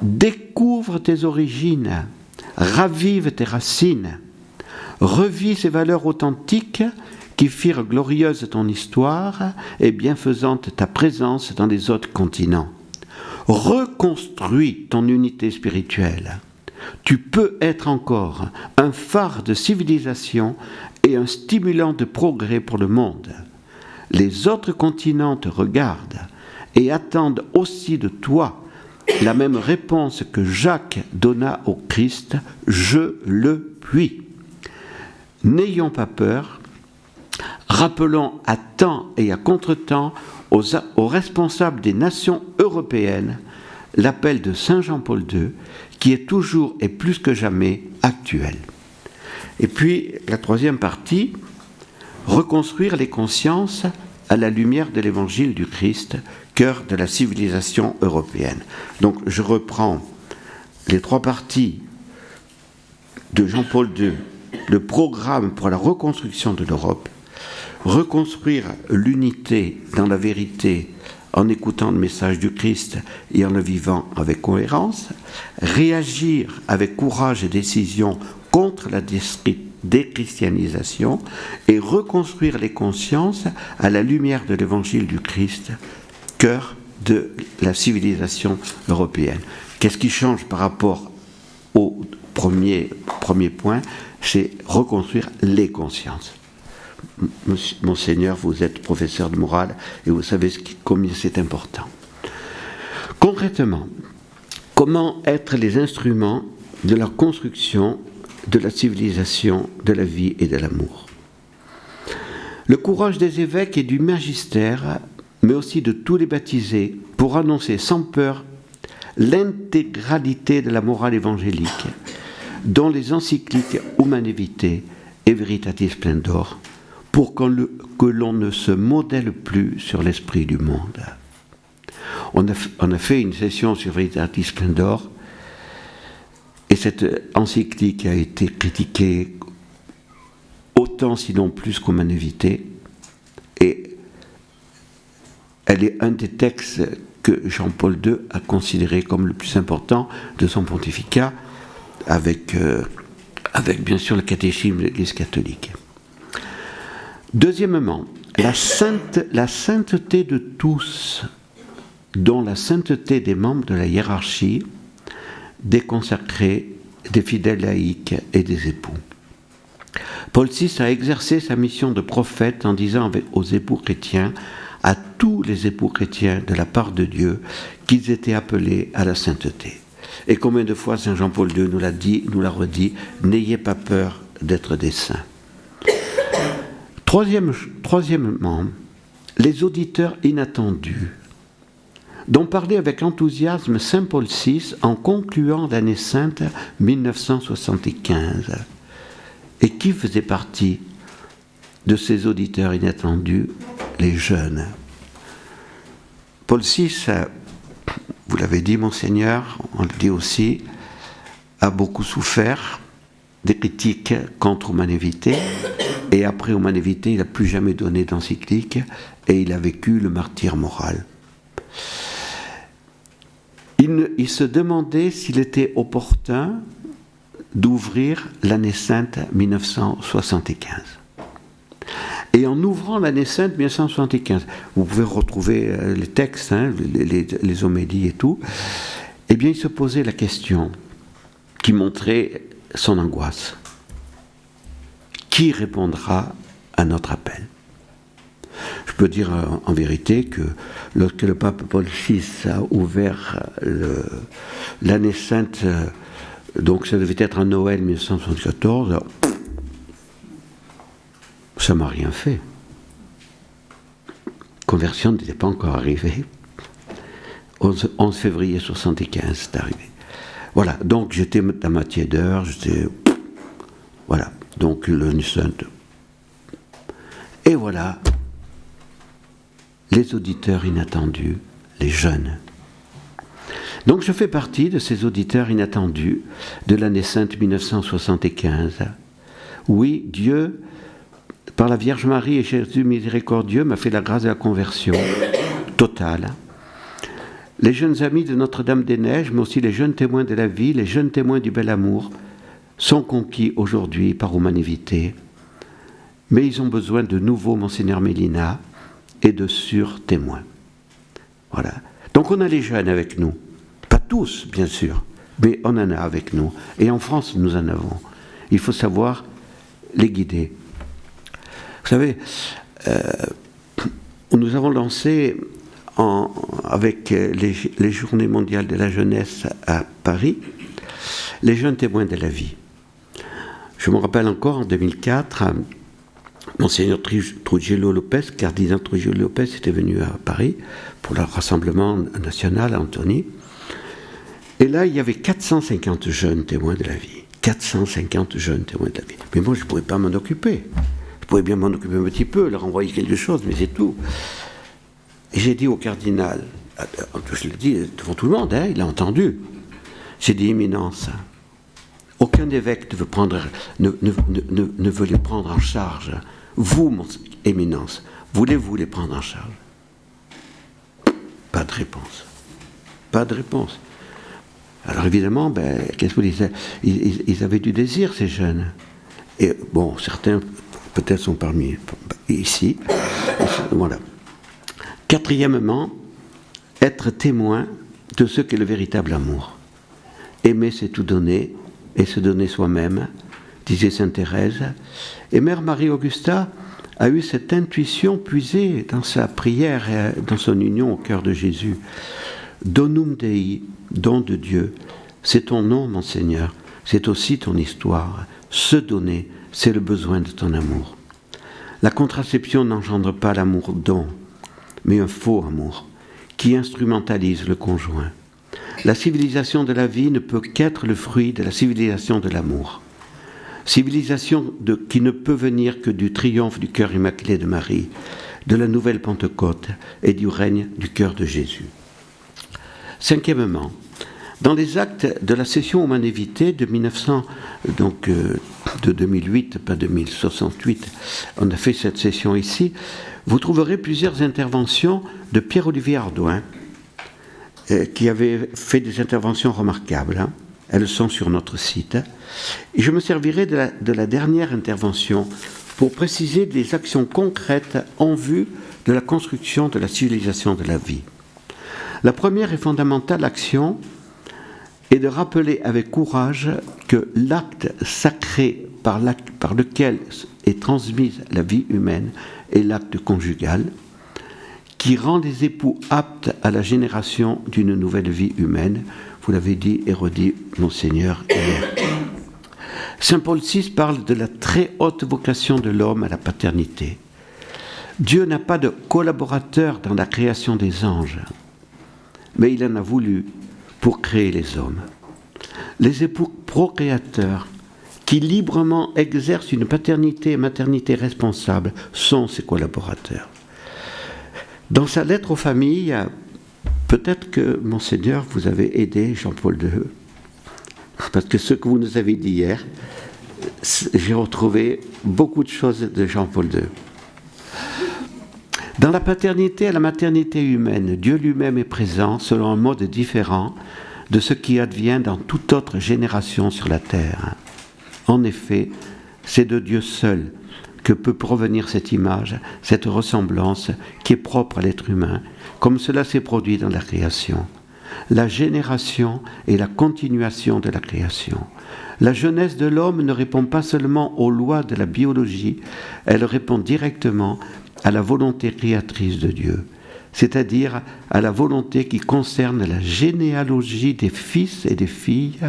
découvre tes origines, ravive tes racines, revis ces valeurs authentiques qui firent glorieuse ton histoire et bienfaisante ta présence dans les autres continents. Reconstruis ton unité spirituelle. Tu peux être encore un phare de civilisation et un stimulant de progrès pour le monde. Les autres continents te regardent et attendent aussi de toi la même réponse que Jacques donna au Christ, « Je le puis ». N'ayons pas peur, rappelons à temps et à contre-temps aux responsables des nations européennes l'appel de Saint Jean-Paul II, qui est toujours et plus que jamais actuel. Et puis, la troisième partie, reconstruire les consciences à la lumière de l'évangile du Christ, cœur de la civilisation européenne. Donc, je reprends les trois parties de Jean-Paul II, le programme pour la reconstruction de l'Europe, reconstruire l'unité dans la vérité en écoutant le message du Christ et en le vivant avec cohérence, réagir avec courage et décision contre la déchristianisation et reconstruire les consciences à la lumière de l'évangile du Christ, cœur de la civilisation européenne. Qu'est-ce qui change par rapport au premier point? C'est reconstruire les consciences. Monseigneur, vous êtes professeur de morale et vous savez combien c'est important. Concrètement, comment être les instruments de la construction de la civilisation, de la vie et de l'amour? Le courage des évêques et du magistère, mais aussi de tous les baptisés, pour annoncer sans peur l'intégralité de la morale évangélique, dont les encycliques Humanae Vitae et Veritatis Splendor, pour que l'on ne se modèle plus sur l'esprit du monde. On a fait une session sur Veritatis Splendor, et cette encyclique a été critiquée autant, sinon plus, qu'Humanae Vitae, et elle est un des textes que Jean-Paul II a considéré comme le plus important de son pontificat, avec bien sûr le catéchisme de l'Église catholique. Deuxièmement, la sainteté de tous, dont la sainteté des membres de la hiérarchie, des consacrés, des fidèles laïcs et des époux. Paul VI a exercé sa mission de prophète en disant aux époux chrétiens, à tous les époux chrétiens de la part de Dieu, qu'ils étaient appelés à la sainteté. Et combien de fois Saint Jean-Paul II nous l'a dit, nous l'a redit, n'ayez pas peur d'être des saints. Troisièmement, les auditeurs inattendus, dont parlait avec enthousiasme Saint Paul VI en concluant l'année sainte 1975, et qui faisait partie de ces auditeurs inattendus, les jeunes. Paul VI, vous l'avez dit, Monseigneur, on le dit aussi, a beaucoup souffert des critiques contre Humanae Vitae, et après Humanae Vitae, il n'a plus jamais donné d'encyclique, et il a vécu le martyre moral. Il se demandait s'il était opportun d'ouvrir l'année sainte 1975. Et en ouvrant l'année sainte 1975, vous pouvez retrouver les textes, les homélies et tout, eh bien il se posait la question qui montrait son angoisse. Qui répondra à notre appel? Je peux dire en vérité que lorsque le pape Paul VI a ouvert l'année sainte, donc ça devait être en Noël 1974, ça m'a rien fait. Conversion n'était pas encore arrivée. 11 février 1975, c'est arrivé. Voilà, donc j'étais à ma tiédeur, voilà, donc l'année sainte. Et voilà, les auditeurs inattendus, les jeunes. Donc je fais partie de ces auditeurs inattendus de l'année sainte 1975. Oui, Dieu, par la Vierge Marie et Jésus miséricordieux, m'a fait la grâce de la conversion totale. Les jeunes amis de Notre-Dame-des-Neiges, mais aussi les jeunes témoins de la vie, les jeunes témoins du bel amour, sont conquis aujourd'hui par Humanae Vitae mais ils ont besoin de nouveaux Monseigneur Mélina et de sur-témoins. Voilà. Donc on a les jeunes avec nous. Pas tous, bien sûr, mais on en a avec nous. Et en France, nous en avons. Il faut savoir les guider. Vous savez, nous avons lancé, avec les Journées mondiales de la jeunesse à Paris, les jeunes témoins de la vie. Je me rappelle encore, en 2004, Monseigneur Trujillo Lopez, cardinal Trujillo Lopez, était venu à Paris pour le rassemblement national à Antony. Et là, il y avait 450 jeunes témoins de la vie. 450 jeunes témoins de la vie. Mais moi, je ne pourrais pas m'en occuper. Je pourrais bien m'en occuper un petit peu, leur envoyer quelque chose, mais c'est tout. Et j'ai dit au cardinal, je l'ai dit devant tout le monde, hein, il a entendu. J'ai dit, Éminence, aucun évêque ne veut les prendre en charge. Vous, mon Éminence, voulez-vous les prendre en charge? Pas de réponse. Pas de réponse. Alors évidemment, qu'est-ce que vous dites? Ils avaient du désir, ces jeunes. Et bon, certains peut-être sont parmi ici. Voilà. Quatrièmement, être témoin de ce qu'est le véritable amour. Aimer, c'est tout donner, et se donner soi-même, disait sainte Thérèse. Et Mère Marie-Augusta a eu cette intuition puisée dans sa prière et dans son union au cœur de Jésus. Donum Dei, don de Dieu, c'est ton nom, mon Seigneur, c'est aussi ton histoire. Se donner, c'est le besoin de ton amour. La contraception n'engendre pas l'amour don, mais un faux amour, qui instrumentalise le conjoint. La civilisation de la vie ne peut qu'être le fruit de la civilisation de l'amour. Civilisation qui ne peut venir que du triomphe du cœur immaculé de Marie, de la nouvelle Pentecôte et du règne du cœur de Jésus. Cinquièmement, dans les actes de la session humanité de 2008, pas 2068, on a fait cette session ici, vous trouverez plusieurs interventions de Pierre-Olivier Ardouin, qui avait fait des interventions remarquables. Hein. Elles sont sur notre site. Et je me servirai de la dernière intervention pour préciser des actions concrètes en vue de la construction de la civilisation de la vie. La première et fondamentale action est de rappeler avec courage que l'acte sacré par lequel est transmise la vie humaine est l'acte conjugal, qui rend les époux aptes à la génération d'une nouvelle vie humaine. Vous l'avez dit et redit, Monseigneur, hier. Saint Paul VI parle de la très haute vocation de l'homme à la paternité. Dieu n'a pas de collaborateur dans la création des anges, mais il en a voulu pour créer les hommes. Les époux procréateurs qui librement exercent une paternité et maternité responsables sont ses collaborateurs. Dans sa lettre aux familles, peut-être que, Monseigneur, vous avez aidé Jean-Paul II, parce que ce que vous nous avez dit hier, j'ai retrouvé beaucoup de choses de Jean-Paul II. Dans la paternité et la maternité humaine, Dieu lui-même est présent selon un mode différent de ce qui advient dans toute autre génération sur la terre. En effet, c'est de Dieu seul que peut provenir cette image, cette ressemblance qui est propre à l'être humain, comme cela s'est produit dans la création. La génération est la continuation de la création. La jeunesse de l'homme ne répond pas seulement aux lois de la biologie, elle répond directement à la volonté créatrice de Dieu, c'est-à-dire à la volonté qui concerne la généalogie des fils et des filles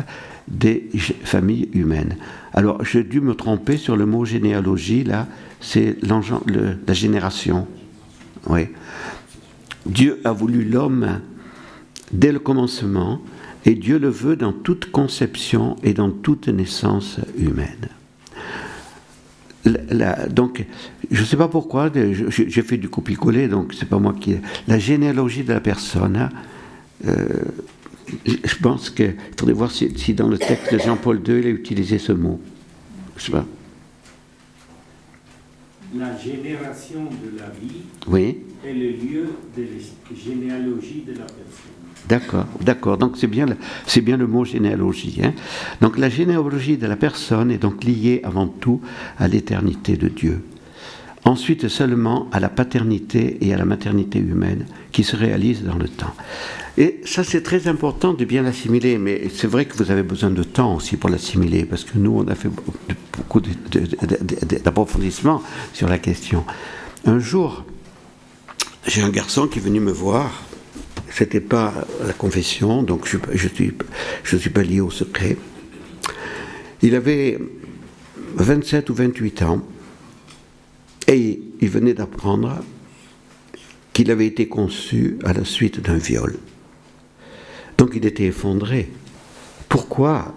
des familles humaines. Alors, j'ai dû me tromper sur le mot généalogie, là, c'est la génération. Oui. Dieu a voulu l'homme dès le commencement, et Dieu le veut dans toute conception et dans toute naissance humaine. Donc, je ne sais pas pourquoi, j'ai fait du copier-coller, donc c'est pas moi qui... La généalogie de la personne, je pense qu'il faudrait voir si dans le texte de Jean-Paul II, il a utilisé ce mot. Je sais pas. La génération de la vie oui. est le lieu de la généalogie de la personne. D'accord. Donc c'est bien le mot généalogie. Hein. Donc la généalogie de la personne est donc liée avant tout à l'éternité de Dieu. ensuite seulement à la paternité et à la maternité humaine qui se réalisent dans le temps. Et ça, c'est très important de bien l'assimiler, mais c'est vrai que vous avez besoin de temps aussi pour l'assimiler, parce que nous, on a fait beaucoup d'approfondissement sur la question. Un jour, j'ai un garçon qui est venu me voir, c'était pas la confession, donc je suis pas lié au secret. Il avait 27 ou 28 ans, et il venait d'apprendre qu'il avait été conçu à la suite d'un viol. Donc il était effondré. Pourquoi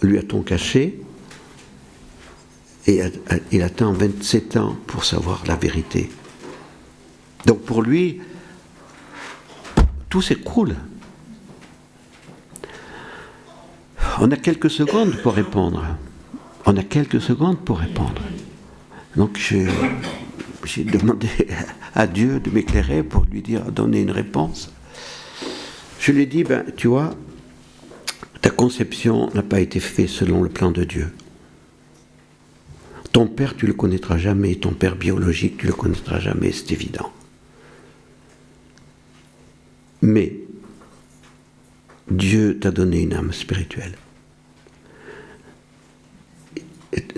lui a-t-on caché? Et il attend 27 ans pour savoir la vérité. Donc pour lui, tout s'écroule. On a quelques secondes pour répondre. Donc j'ai demandé à Dieu de m'éclairer pour lui donner une réponse. Je lui ai dit, tu vois, ta conception n'a pas été faite selon le plan de Dieu. Ton père, tu ne le connaîtras jamais, ton père biologique, tu ne le connaîtras jamais, c'est évident. Mais Dieu t'a donné une âme spirituelle.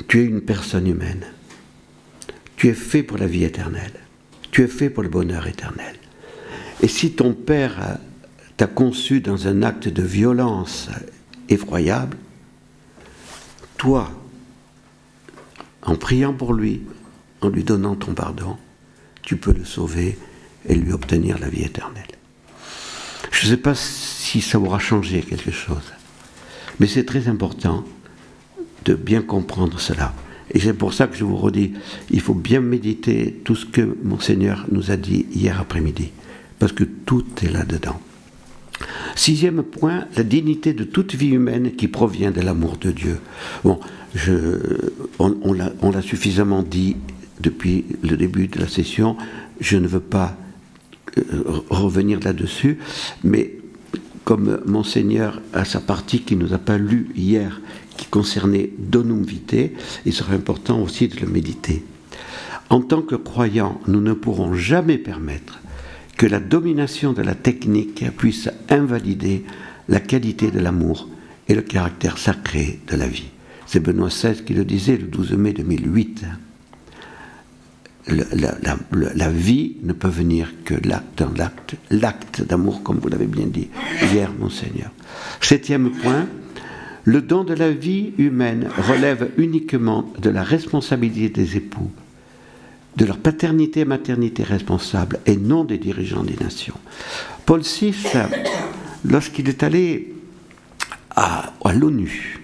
Tu es une personne humaine. Tu es fait pour la vie éternelle. Tu es fait pour le bonheur éternel. Et si ton père t'a conçu dans un acte de violence effroyable, toi, en priant pour lui, en lui donnant ton pardon, tu peux le sauver et lui obtenir la vie éternelle. Je ne sais pas si ça aura changé quelque chose, mais c'est très important de bien comprendre cela. Et c'est pour ça que je vous redis, il faut bien méditer tout ce que Monseigneur nous a dit hier après-midi, parce que tout est là-dedans. 6e point, la dignité de toute vie humaine qui provient de l'amour de Dieu. Bon, on l'a suffisamment dit depuis le début de la session, je ne veux pas revenir là-dessus, mais comme Monseigneur a sa partie qui ne nous a pas lu hier, qui concernait Donum Vitae, il serait important aussi de le méditer. En tant que croyants, nous ne pourrons jamais permettre que la domination de la technique puisse invalider la qualité de l'amour et le caractère sacré de la vie. C'est Benoît XVI qui le disait le 12 mai 2008. La vie ne peut venir que l'acte d'amour, comme vous l'avez bien dit hier, Monseigneur. 7e point, le don de la vie humaine relève uniquement de la responsabilité des époux, de leur paternité et maternité responsable, et non des dirigeants des nations. Paul VI, lorsqu'il est allé à l'ONU,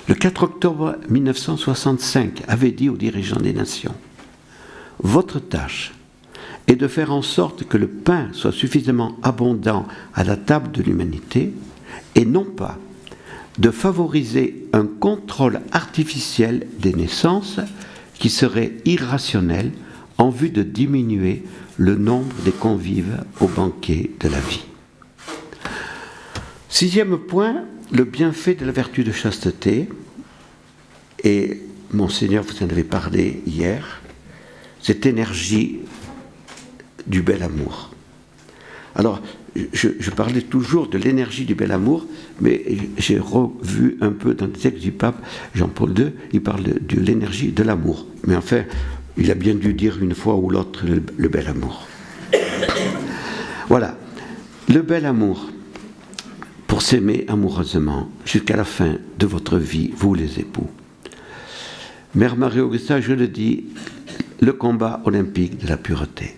le 4 octobre 1965, avait dit aux dirigeants des nations: votre tâche est de faire en sorte que le pain soit suffisamment abondant à la table de l'humanité, et non pas de favoriser un contrôle artificiel des naissances qui serait irrationnel en vue de diminuer le nombre des convives au banquet de la vie. 6e point, le bienfait de la vertu de chasteté. Et Monseigneur, vous en avez parlé hier, cette énergie du bel amour. Alors, je parlais toujours de l'énergie du bel amour, mais j'ai revu un peu dans le texte du pape Jean-Paul II, il parle de l'énergie de l'amour. Mais enfin, il a bien dû dire une fois ou l'autre le bel amour. Voilà, le bel amour, pour s'aimer amoureusement jusqu'à la fin de votre vie, vous les époux. Mère Marie-Augusta, je le dis, le combat olympique de la pureté.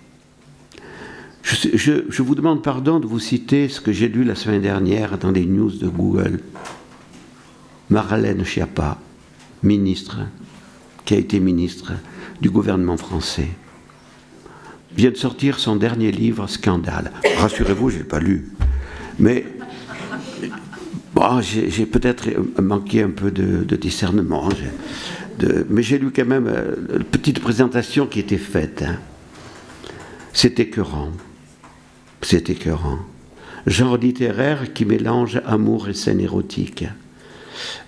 Je vous demande pardon de vous citer ce que j'ai lu la semaine dernière dans les news de Google. Marlène Schiappa, ministre, qui a été ministre du gouvernement français, vient de sortir son dernier livre, Scandale. Rassurez-vous, je ne l'ai pas lu. Mais bon, j'ai peut-être manqué un peu de discernement. Mais j'ai lu quand même la petite présentation qui était faite. Hein. C'est écœurant. C'est écœurant. Genre littéraire qui mélange amour et scène érotique.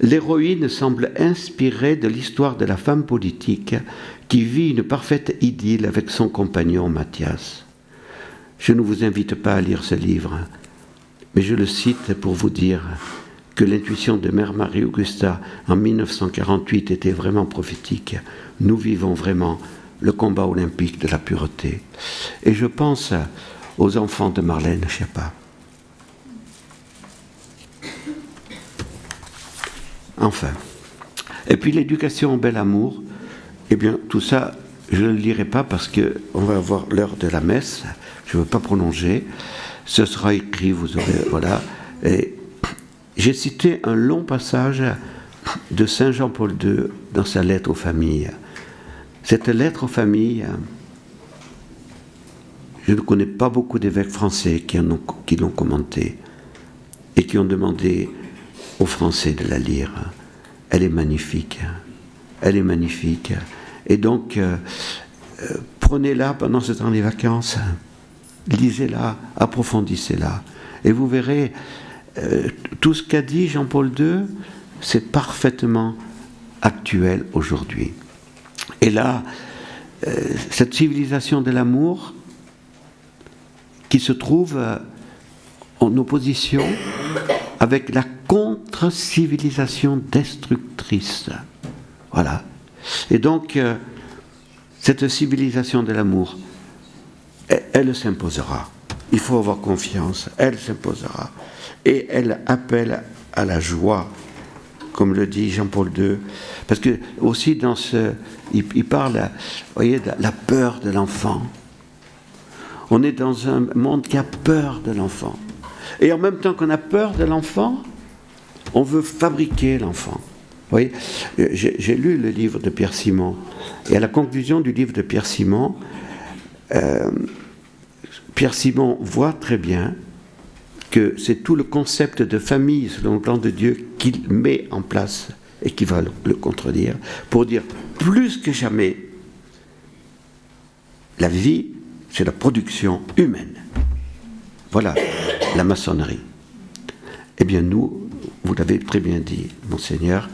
L'héroïne semble inspirée de l'histoire de la femme politique qui vit une parfaite idylle avec son compagnon Mathias. Je ne vous invite pas à lire ce livre, mais je le cite pour vous dire que l'intuition de Mère Marie-Augusta en 1948 était vraiment prophétique. Nous vivons vraiment le combat olympique de la pureté. Et je pense aux enfants de Marlène Schiappa. Enfin. Et puis l'éducation au bel amour, eh bien tout ça, je ne le lirai pas parce qu'on va avoir l'heure de la messe. Je ne veux pas prolonger. Ce sera écrit, vous aurez... Voilà. Et j'ai cité un long passage de Saint Jean-Paul II dans sa lettre aux familles. Cette lettre aux familles, je ne connais pas beaucoup d'évêques français qui l'ont commentée et qui ont demandé aux Français de la lire. Elle est magnifique. Elle est magnifique. Et donc, prenez-la pendant ce temps des vacances, lisez-la, approfondissez-la. Et vous verrez, tout ce qu'a dit Jean-Paul II, c'est parfaitement actuel aujourd'hui. Et là, cette civilisation de l'amour qui se trouve en opposition avec la contre-civilisation destructrice. Voilà. Et donc, cette civilisation de l'amour, elle s'imposera. Il faut avoir confiance, elle s'imposera. Et elle appelle à la joie, comme le dit Jean-Paul II. Parce que aussi dans il parle, vous voyez, de la peur de l'enfant. On est dans un monde qui a peur de l'enfant. Et en même temps qu'on a peur de l'enfant, on veut fabriquer l'enfant. Vous voyez, j'ai lu le livre de Pierre Simon. Et à la conclusion du livre de Pierre Simon, Pierre Simon voit très bien que c'est tout le concept de famille selon le plan de Dieu qu'il met en place et qui va le contredire, pour dire plus que jamais, la vie, c'est la production humaine. Voilà la maçonnerie. Eh bien nous, vous l'avez très bien dit, Monseigneur,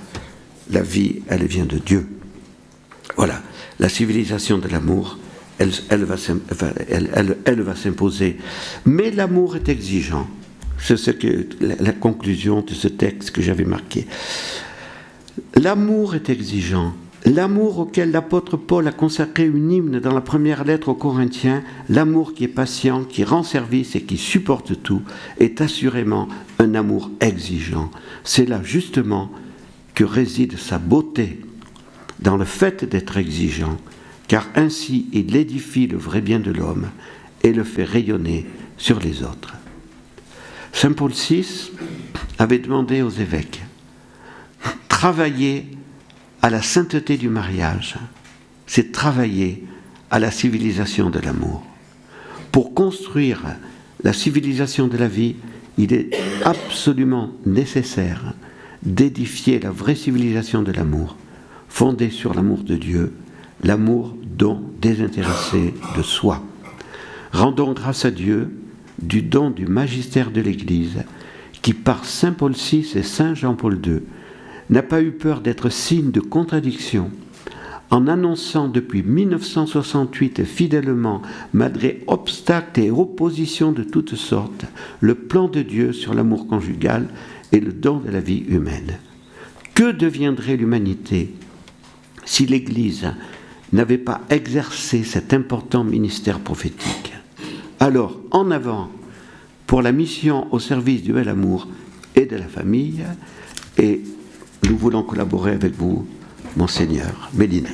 la vie, elle vient de Dieu. Voilà, la civilisation de l'amour, elle va s'imposer. Mais l'amour est exigeant. C'est ce que la conclusion de ce texte que j'avais marqué. L'amour est exigeant. L'amour auquel l'apôtre Paul a consacré une hymne dans la première lettre aux Corinthiens, l'amour qui est patient, qui rend service et qui supporte tout, est assurément un amour exigeant. C'est là justement que réside sa beauté, dans le fait d'être exigeant, car ainsi il édifie le vrai bien de l'homme et le fait rayonner sur les autres. Saint Paul VI avait demandé aux évêques « Travailler à la sainteté du mariage, c'est travailler à la civilisation de l'amour. Pour construire la civilisation de la vie, il est absolument nécessaire d'édifier la vraie civilisation de l'amour, fondée sur l'amour de Dieu, l'amour don désintéressé de soi. Rendons grâce à Dieu du don du magistère de l'Église qui, par Saint Paul VI et Saint Jean-Paul II, n'a pas eu peur d'être signe de contradiction en annonçant depuis 1968 fidèlement, malgré obstacles et oppositions de toutes sortes, le plan de Dieu sur l'amour conjugal et le don de la vie humaine. Que deviendrait l'humanité si l'Église n'avait pas exercé cet important ministère prophétique? Alors, en avant pour la mission au service du bel amour et de la famille, et nous voulons collaborer avec vous, Monseigneur Méline.